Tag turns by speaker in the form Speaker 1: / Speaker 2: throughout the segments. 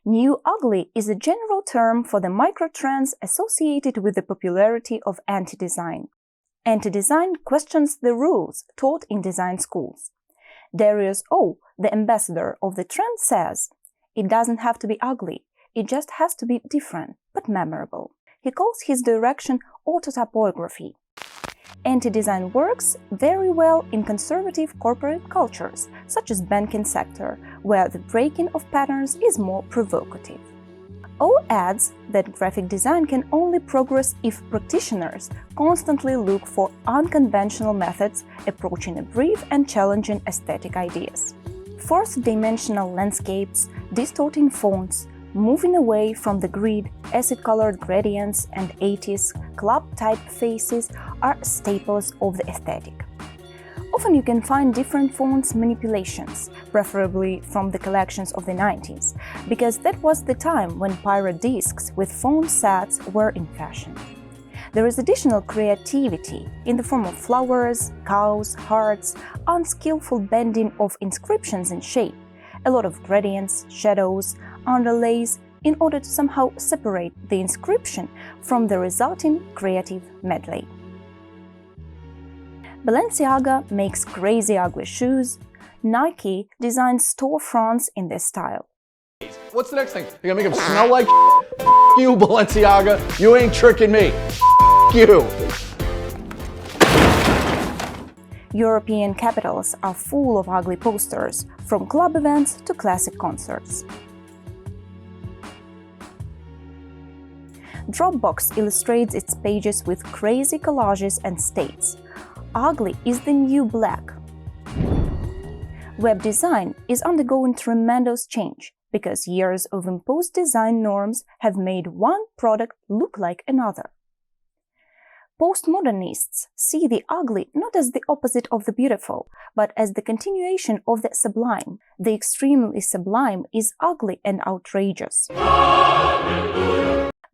Speaker 1: New ugly is a general term for the microtrends associated with the popularity of anti-design. Anti-design questions the rules taught in design schools. Darius O., the ambassador of the trend, says, "It doesn't have to be ugly, it just has to be different, but memorable." He calls his direction autotypography. Anti-design works very well in conservative corporate cultures, such as banking sector, where the breaking of patterns is more provocative. O adds that graphic design can only progress if practitioners constantly look for unconventional methods approaching a brief and challenging aesthetic ideas. Fourth-dimensional landscapes, distorting fonts, moving away from the grid, acid-colored gradients, and 80s club typefaces are staples of the aesthetic. Often you can find different fonts manipulations, preferably from the collections of the 90s, because that was the time when pirate discs with font sets were in fashion. There is additional creativity in the form of flowers, cows, hearts, unskillful bending of inscriptions in shape, a lot of gradients, shadows, underlays, in order to somehow separate the inscription from the resulting creative medley. Balenciaga makes crazy ugly shoes. Nike designs storefronts in this style.
Speaker 2: What's the next thing? You're gonna make them smell like you, Balenciaga. You ain't tricking me. You.
Speaker 1: European capitals are full of ugly posters, from club events to classic concerts. Dropbox illustrates its pages with crazy collages and states, "Ugly is the new black." Web design is undergoing tremendous change because years of imposed design norms have made one product look like another. Postmodernists see the ugly not as the opposite of the beautiful, but as the continuation of the sublime. The extremely sublime is ugly and outrageous.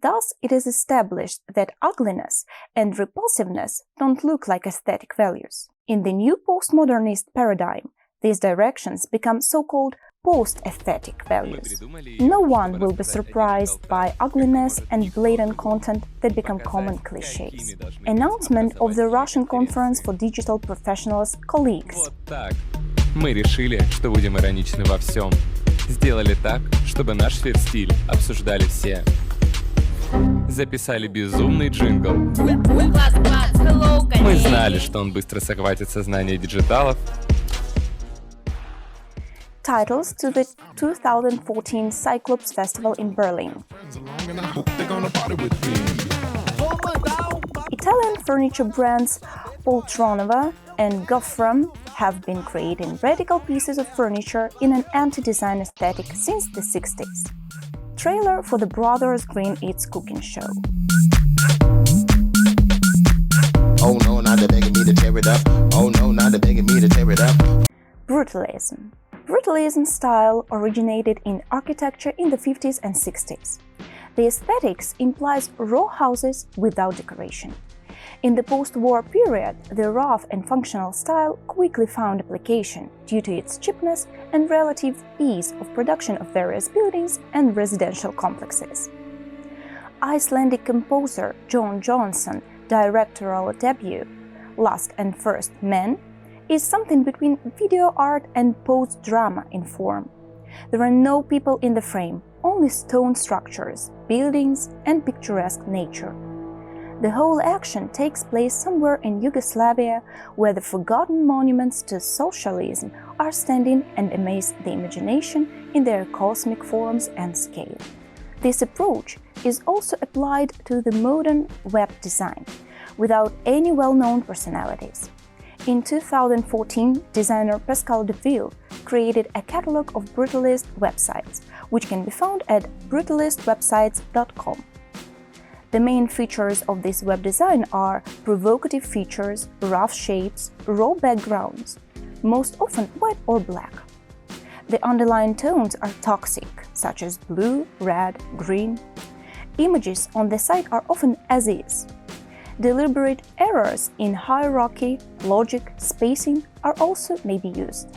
Speaker 1: Thus, it is established that ugliness and repulsiveness don't look like aesthetic values. In the new postmodernist paradigm, these directions become so-called post-aesthetic values. No one will be surprised by ugliness and blatant content that become common cliches. Announcement of the Russian Conference for Digital Professionals colleagues.
Speaker 3: Мы решили, что будем ироничны во всем. Сделали так, чтобы наш фит-стиль обсуждали все. Записали безумный джингл. Мы знали, что он быстро захватит сознание диджиталов.
Speaker 1: Titles to the 2014 Cyclops Festival in Berlin. Italian furniture brands Poltronova and Goffram have been creating radical pieces of furniture in an anti-design aesthetic since the 60s. Trailer for the Brothers Green Eats cooking show.
Speaker 4: Oh no, not they're begging me to tear it up. Oh no, not they're begging me to tear it up.
Speaker 1: Brutalism. Brutalism style originated in architecture in the 50s and 60s. The aesthetics implies raw houses without decoration. In the post-war period, the rough and functional style quickly found application due to its cheapness and relative ease of production of various buildings and residential complexes. Icelandic composer John Johnson directorial debut, Last and First Men, is something between video art and post-drama in form. There are no people in the frame, only stone structures, buildings, and picturesque nature. The whole action takes place somewhere in Yugoslavia, where the forgotten monuments to socialism are standing and amaze the imagination in their cosmic forms and scale. This approach is also applied to the modern web design, without any well-known personalities. In 2014, designer Pascal Deville created a catalog of brutalist websites, which can be found at brutalistwebsites.com. The main features of this web design are provocative features, rough shapes, raw backgrounds, most often white or black. The underlying tones are toxic, such as blue, red, green. Images on the site are often as is. Deliberate errors in hierarchy, logic, spacing are also may be used.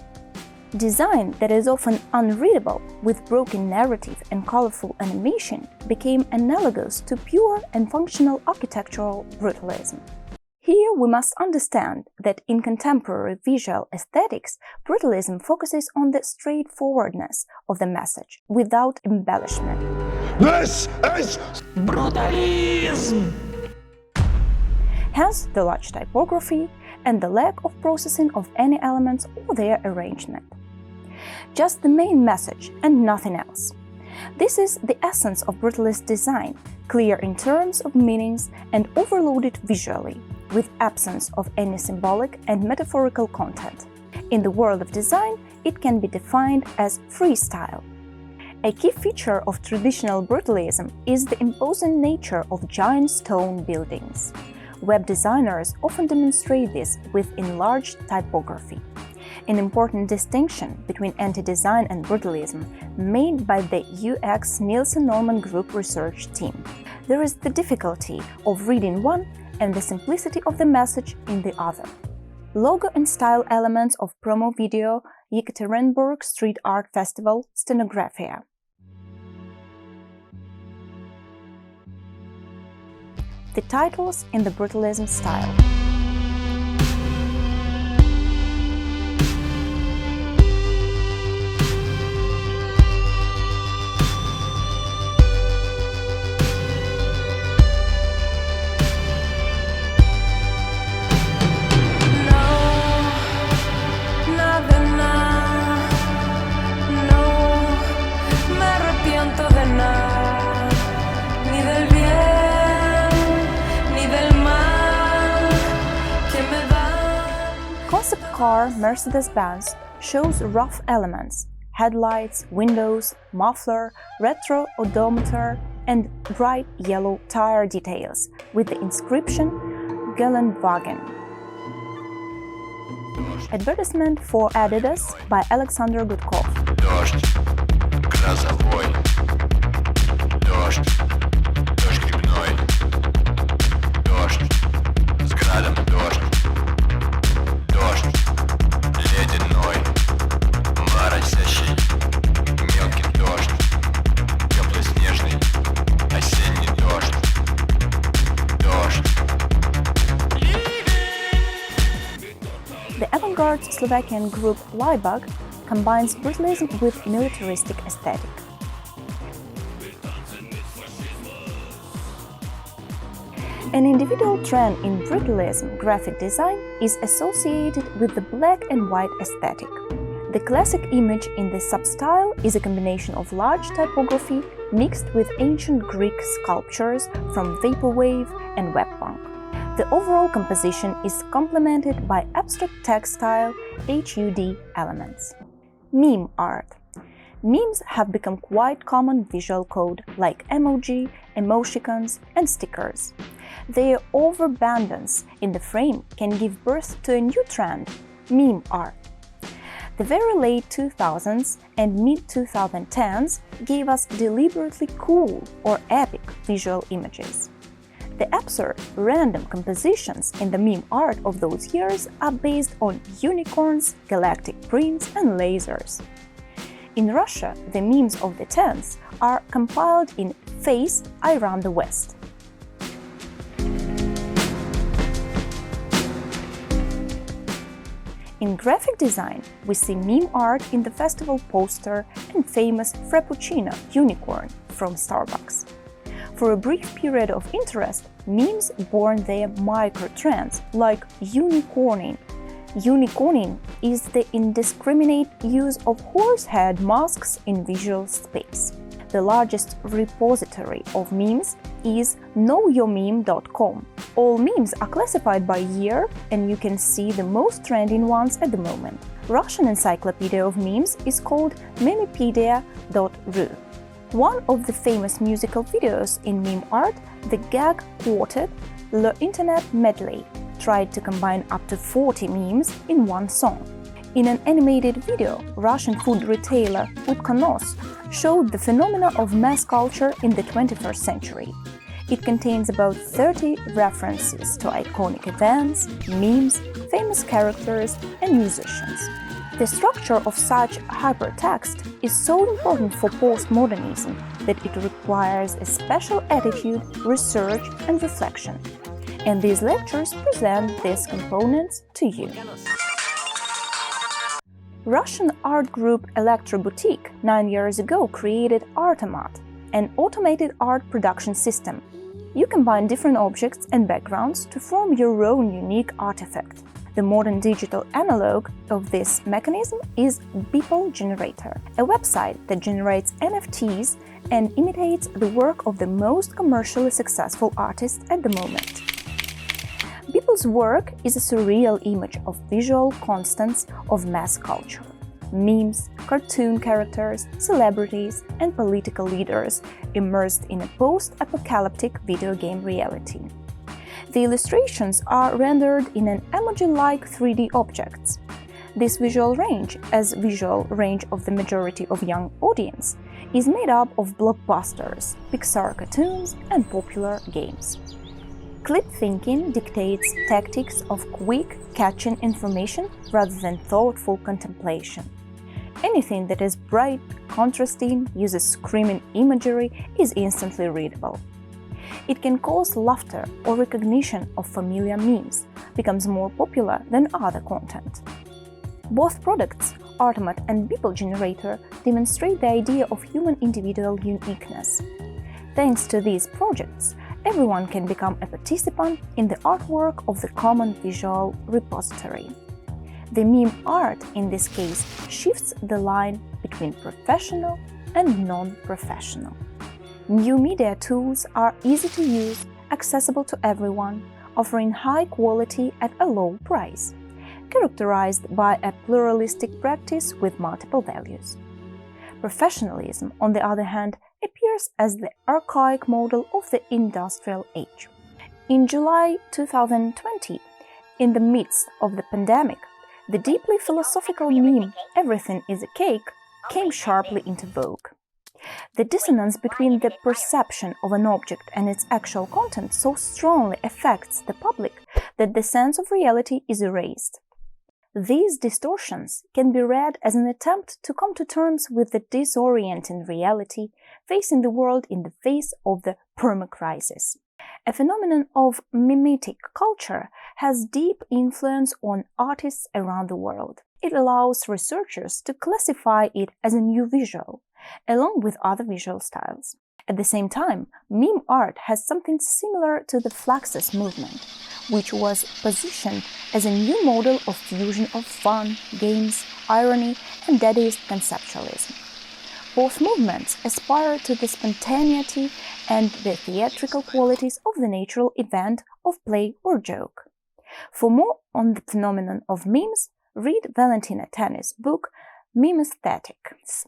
Speaker 1: Design that is often unreadable, with broken narrative and colorful animation, became analogous to pure and functional architectural brutalism. Here we must understand that in contemporary visual aesthetics, brutalism focuses on the straightforwardness of the message, without embellishment.
Speaker 2: This is brutalism!
Speaker 1: Hence the large typography and the lack of processing of any elements or their arrangement. Just the main message and nothing else. This is the essence of brutalist design, clear in terms of meanings and overloaded visually, with absence of any symbolic and metaphorical content. In the world of design, it can be defined as freestyle. A key feature of traditional brutalism is the imposing nature of giant stone buildings. Web designers often demonstrate this with enlarged typography. An important distinction between anti-design and brutalism made by the UX Nielsen-Norman Group research team. There is the difficulty of reading one and the simplicity of the message in the other. Logo and style elements of promo video Yekaterinburg Street Art Festival Stenografia. The titles in the brutalism style. Concept car Mercedes-Benz shows rough elements, headlights, windows, muffler, retro odometer, and bright yellow tire details with the inscription Geländewagen. Advertisement for Adidas by Alexander Gudkov.
Speaker 5: Дождь, грозовой, дождь, дождь грибной, дождь, с градом дождь, дождь, ледяной, моросящий, мелкий дождь, теплый снежный, осенний дождь, дождь.
Speaker 1: The avant-garde Slovakian group Laibach combines brutalism with militaristic aesthetic. An individual trend in brutalism graphic design is associated with the black and white aesthetic. The classic image in this substyle is a combination of large typography mixed with ancient Greek sculptures from vaporwave and webpunk. The overall composition is complemented by abstract textile HUD elements. Meme art. Memes have become quite common visual code like emoji, emoticons, and stickers. Their overabundance in the frame can give birth to a new trend, meme art. The very late 2000s and mid-2010s gave us deliberately cool or epic visual images. The absurd, random compositions in the meme art of those years are based on unicorns, galactic prints, and lasers. In Russia, the memes of the 10s are compiled in Face, I Run the West. In graphic design, we see meme art in the festival poster and famous Frappuccino unicorn from Starbucks. For a brief period of interest, memes born their micro-trends like unicorning. Unicorning is the indiscriminate use of horse-head masks in visual space. The largest repository of memes is knowyourmeme.com. All memes are classified by year, and you can see the most trending ones at the moment. Russian encyclopedia of memes is called memepedia.ru. One of the famous musical videos in meme art, the gag quartet Le Internet Medley, tried to combine up to 40 memes in one song. In an animated video, Russian food retailer Utkanos showed the phenomena of mass culture in the 21st century. It contains about 30 references to iconic events, memes, famous characters, and musicians. The structure of such hypertext is so important for postmodernism that it requires a special attitude, research, and reflection. And these lectures present these components to you. Russian art group Electro Boutique 9 years ago created Artomat, an automated art production system. You combine different objects and backgrounds to form your own unique artifact. The modern digital analog of this mechanism is Beeple Generator, a website that generates NFTs and imitates the work of the most commercially successful artists at the moment. Beeple's work is a surreal image of visual constants of mass culture: memes, cartoon characters, celebrities, and political leaders immersed in a post-apocalyptic video game reality. The illustrations are rendered in an emoji-like 3D objects. This visual range, as visual range of the majority of young audience, is made up of blockbusters, Pixar cartoons, and popular games. Clip thinking dictates tactics of quick, catching information rather than thoughtful contemplation. Anything that is bright, contrasting, uses screaming imagery is instantly readable. It can cause laughter or recognition of familiar memes, becomes more popular than other content. Both products, Artomat and Beeple Generator, demonstrate the idea of human individual uniqueness. Thanks to these projects, everyone can become a participant in the artwork of the common visual repository. The meme art, in this case, shifts the line between professional and non-professional. New media tools are easy to use, accessible to everyone, offering high quality at a low price, characterized by a pluralistic practice with multiple values. Professionalism, on the other hand, appears as the archaic model of the industrial age. In July 2020, in the midst of the pandemic, the deeply philosophical meme "everything is a cake" came sharply into vogue. The dissonance between the perception of an object and its actual content so strongly affects the public that the sense of reality is erased. These distortions can be read as an attempt to come to terms with the disorienting reality facing the world in the face of the perma-crisis. A phenomenon of mimetic culture has deep influence on artists around the world. It allows researchers to classify it as a new visual, along with other visual styles. At the same time, meme art has something similar to the Fluxus movement, which was positioned as a new model of fusion of fun, games, irony, and Dadaist conceptualism. Both movements aspire to the spontaneity and the theatrical qualities of the natural event of play or joke. For more on the phenomenon of memes, read Valentina Tani's book Meme Aesthetics.